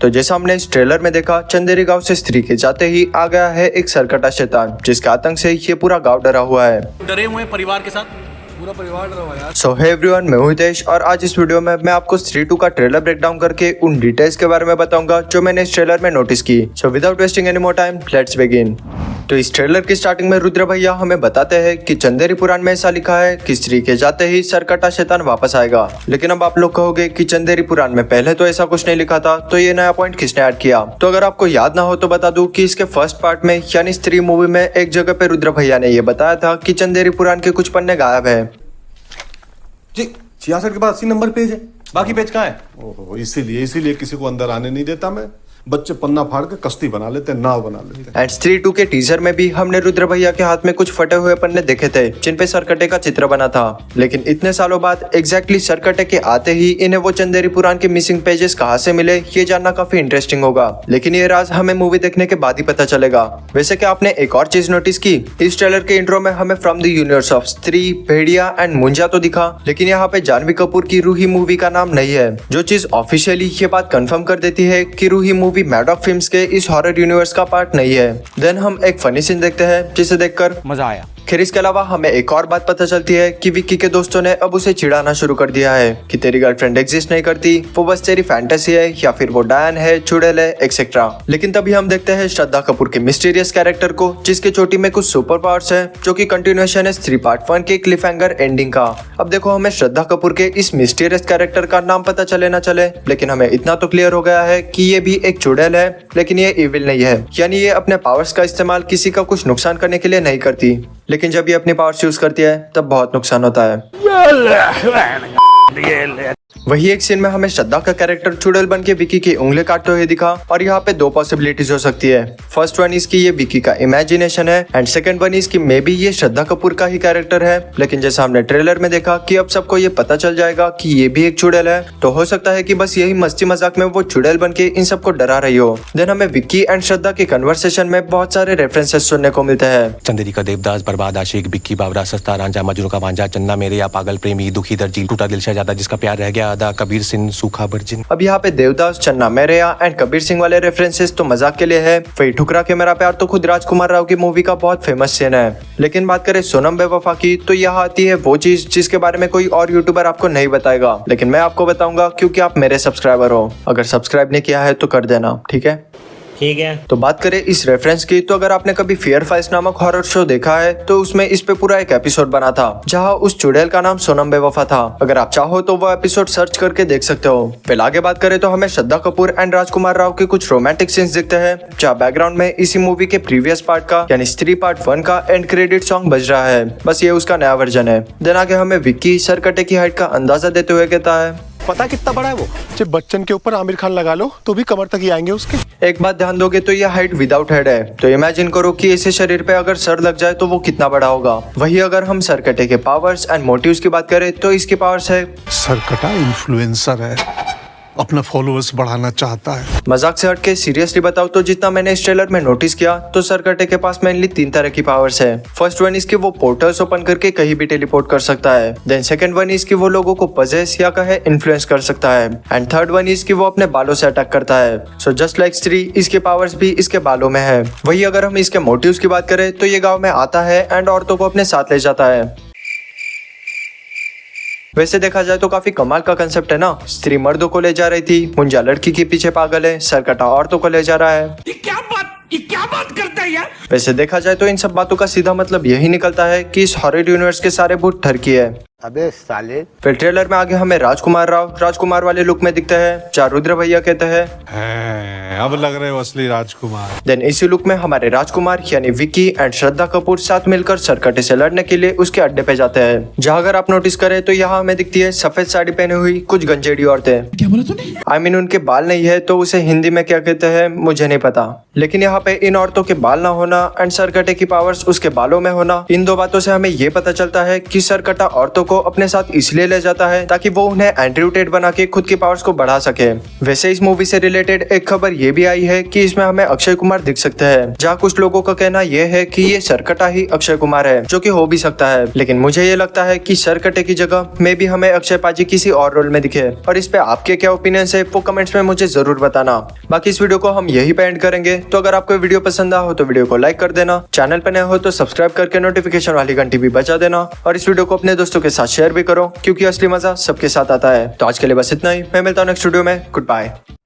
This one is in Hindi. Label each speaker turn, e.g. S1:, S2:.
S1: तो जैसा हमने इस ट्रेलर में देखा, चंदेरी गांव से स्त्री के जाते ही आ गया है एक सरकटा शैतान, जिसके आतंक से ये पूरा गांव डरा हुआ है।
S2: डरे हुए परिवार के साथ पूरा परिवार डरा हुआ यार।
S1: सो हे एवरीवन, मैं हूं हितेश और आज इस वीडियो में मैं आपको स्त्री 2 का ट्रेलर ब्रेकडाउन करके उन डिटेल्स के बारे में बताऊंगा जो मैंने इस ट्रेलर में नोटिस की। So without wasting any more time, let's begin. तो इस ट्रेलर की स्टार्टिंग में रुद्र भैया हमें बताते हैं कि चंदेरी पुराण में ऐसा लिखा है कि स्त्री के जाते ही सरकटा शैतान वापस आएगा। लेकिन अब आप लोग कहोगे कि चंदेरी पुराण में पहले तो ऐसा कुछ नहीं लिखा था, तो ये नया पॉइंट किसने ऐड किया? तो अगर आपको याद ना हो तो बता दूं कि इसके फर्स्ट पार्ट में यानी स्त्री मूवी में एक जगह पे रुद्र भैया ने ये बताया था कि चंदेरी पुराण के कुछ पन्ने गायब है
S3: जी। 66 के बाद 80 नंबर पेज है, बाकी पेज कहाँ है?
S4: ओहो, इसीलिए किसी को अंदर आने नहीं देता मैं। बच्चे पन्ना फाड़ के कश्ती बना लेते हैं, नाव बना लेते हैं।
S1: एंड स्त्री 2 के टीजर में भी हमने रुद्र भैया के हाथ में कुछ फटे हुए पन्ने देखे थे जिन पे सरकटे का चित्र बना था। लेकिन इतने सालों बाद एग्जैक्टली सरकटे के आते ही इन्हें वो चंदेरी पुराण के मिसिंग पेजेस कहाँ से मिले, ये जानना काफी इंटरेस्टिंग होगा। लेकिन ये राज हमें मूवी देखने के बाद ही पता चलेगा। वैसे क्या आपने एक और चीज नोटिस की? इस ट्रेलर के इंट्रो में हमें फ्रॉम द यूनिवर्स ऑफ स्त्री, भेड़िया एंड मुंजा तो दिखा, लेकिन यहाँ पे जानवी कपूर की रूही मूवी का नाम नहीं है। जो चीज ऑफिशियली ये बात कंफर्म कर देती है कि रूही मूवी मैडॉक फिल्म्स के इस हॉरर यूनिवर्स का पार्ट नहीं है। देन हम एक फनी सीन देखते हैं जिसे देखकर
S2: मजा आया।
S1: खैर इसके अलावा हमें एक और बात पता चलती है कि विक्की के दोस्तों ने अब उसे चिढ़ाना शुरू कर दिया है कि तेरी गर्लफ्रेंड एग्जिस्ट नहीं करती, वो बस तेरी फैंटेसी है या फिर वो डायन है, चुड़ैल है, एक्सेट्रा। लेकिन तभी हम देखते हैं श्रद्धा कपूर के मिस्टीरियस कैरेक्टर को, जिसके चोटी में कुछ सुपर पावर्स है, जो कि कंटिन्यूएशन है स्त्री पार्ट 1 के क्लिफहैंगर एंडिंग का। अब देखो, हमें श्रद्धा कपूर के इस मिस्टीरियस कैरेक्टर का नाम पता चले ना चले, लेकिन हमें इतना तो क्लियर हो गया है कि ये भी एक चुड़ैल है, लेकिन ये इविल नहीं है। यानी ये अपने पावर्स का इस्तेमाल किसी का कुछ नुकसान करने के लिए नहीं करती, लेकिन जब ये अपनी पावर्स यूज करती है तब बहुत नुकसान होता है। वही एक सीन में हमें श्रद्धा का कैरेक्टर चुड़ैल बन के विकी की उंगली काटते हुए दिखा, और यहाँ पे दो पॉसिबिलिटीज हो सकती है। फर्स्ट वन इसकी ये विकी का इमेजिनेशन है, एंड सेकंड वन इसकी मे बी ये श्रद्धा कपूर का ही कैरेक्टर है। लेकिन जैसा हमने ट्रेलर में देखा कि अब सबको ये पता चल जाएगा कि ये भी एक चुड़ैल है, तो हो सकता है कि बस यही मस्ती मजाक में वो चुड़ैल बन के इन सबको डरा रही हो। देन हमें विक्की एंड श्रद्धा के कन्वर्सेशन में बहुत सारे रेफरेंसेस सुनने को मिलते हैं।
S5: चंदेरी का देवदास, बर्बाद आशिक, बिक्की बावरा, सस्ता रांझा, मजनू का भांजा, चन्ना मेरे या पागल प्रेमी, दुखी दर्जी, टूटा दिल शहजादा, जिसका प्यार रह गया आधा, कबीर सिंह, सूखा बर्जिन।
S1: अब यहाँ पे देवदास, चन्ना मेरेया एंड कबीर सिंह वाले रेफरेंसेस तो मजाक के लिए है। वही ठुकरा के मेरा प्यार तो खुद राजकुमार राव की मूवी का बहुत फेमस सीन है। लेकिन बात करें सोनम बेवफा की, तो यहाँ आती है वो चीज जिसके बारे में कोई और यूट्यूबर आपको नहीं बताएगा, लेकिन मैं आपको बताऊंगा क्योंकि आप मेरे सब्सक्राइबर हो। अगर सब्सक्राइब नहीं किया है तो कर देना, ठीक है?
S2: ठीक है।
S1: तो बात करें इस रेफरेंस की, तो अगर आपने कभी फियर फाइल्स नामक हॉरर शो देखा है तो उसमें इस पे पूरा एक एपिसोड बना था जहां उस चुड़ैल का नाम सोनम बेवफा था। अगर आप चाहो तो वो एपिसोड सर्च करके देख सकते हो। फिर आगे बात करें तो हमें श्रद्धा कपूर एंड राजकुमार राव के कुछ रोमांटिक सीन्स दिखते हैं, जहाँ बैकग्राउंड में इसी मूवी के प्रीवियस पार्ट का यानी स्त्री पार्ट 1 का एंड क्रेडिट सॉन्ग बज रहा है। बस ये उसका नया वर्जन है। देन आगे हमें विक्की सरकटे की हाइट का अंदाजा देते हुए कहता है,
S3: पता कितना बड़ा है वो?
S4: जब बच्चन के ऊपर आमिर खान लगा लो तो भी कमर तक ही आएंगे उसके।
S1: एक बात ध्यान दोगे तो ये हाइट विदाउट हेड है, तो इमेजिन करो कि ऐसे शरीर पे अगर सर लग जाए तो वो कितना बड़ा होगा। वही अगर हम सरकटे के पावर्स एंड मोटिव्स की बात करें तो इसकी पावर्स है
S4: सरकटा इन्फ्लुएंसर है, अपना फॉलोअर्स बढ़ाना चाहता है।
S1: मजाक से हटके सीरियसली बताओ तो जितना मैंने इस ट्रेलर में नोटिस किया तो सरकटे के पास मेनली 3 तरह की पावर्स है। फर्स्ट वन इसकी वो पोर्टल्स ओपन करके कहीं भी टेलीपोर्ट कर सकता है। देन सेकंड वन इसकी वो लोगों को पजेस या कहे इन्फ्लुएंस कर सकता है। एंड थर्ड वन इसकी वो अपने बालों से अटैक करता है। सो जस्ट लाइक स्त्री, इसके पावर्स भी इसके बालों में है। वही अगर हम इसके मोटिव्स की बात करें तो ये गाँव में आता है एंड औरतों को अपने साथ ले जाता है। वैसे देखा जाए तो काफी कमाल का कंसेप्ट है ना। स्त्री मर्दों को ले जा रही थी, मुंजा लड़की के पीछे पागल है, सरकटा औरतों को ले जा रहा है।
S2: ये क्या बात करता है यार?
S1: वैसे देखा जाए तो इन सब बातों का सीधा मतलब यही निकलता है कि इस हॉरर यूनिवर्स के सारे भूत ठरकी है।
S3: अबे साले।
S1: फिर ट्रेलर में आगे हमें राजकुमार राव राजकुमार वाले लुक में दिखते हैं, जहाँ रुद्र भैया कहते हैं
S4: अब लग रहे हो असली राजकुमार।
S1: देन इसी लुक में हमारे राजकुमार यानी विकी एंड श्रद्धा कपूर साथ मिलकर सरकटे से लड़ने के लिए उसके अड्डे पे जाते हैं, जहाँ अगर आप नोटिस करें तो यहाँ हमें दिखती है सफेद साड़ी पहनी हुई कुछ गंजेड़ी औरतें।
S2: क्या बोला तूने?
S1: आई मीन उनके बाल नहीं है तो उसे हिंदी में क्या कहते हैं मुझे नहीं पता, लेकिन यहाँ पे इन औरतों के बाल ना होना एंड सरकटे की पावर्स उसके बालों में होना, इन दो बातों से हमें ये पता चलता है कि सरकटा औरतों को अपने साथ इसलिए ले जाता है ताकि वो उन्हें एंटीम्यूटेंट बना के खुद की पावर्स को बढ़ा सके। वैसे इस मूवी से रिलेटेड एक खबर ये भी आई है कि इसमें हमें अक्षय कुमार दिख सकते हैं, जहाँ कुछ लोगों का कहना यह है कि ये सरकटा ही अक्षय कुमार है, जो कि हो भी सकता है। लेकिन मुझे ये लगता है कि सरकटे की जगह मे भी हमें अक्षय पाजी किसी और रोल में दिखे। और इस पे आपके क्या ओपिनियन है वो कमेंट्स में मुझे जरूर बताना। बाकी इस वीडियो को हम यही पे एंड करेंगे। तो अगर आपको वीडियो पसंद आया हो तो वीडियो को लाइक कर देना, चैनल पर नए हो तो सब्सक्राइब करके नोटिफिकेशन वाली घंटी भी बजा देना, और इस वीडियो को अपने दोस्तों के साथ शेयर भी करो, क्योंकि असली मजा सबके साथ आता है। तो आज के लिए बस इतना ही, मैं मिलता हूँ नेक्स्ट वीडियो में। Good bye.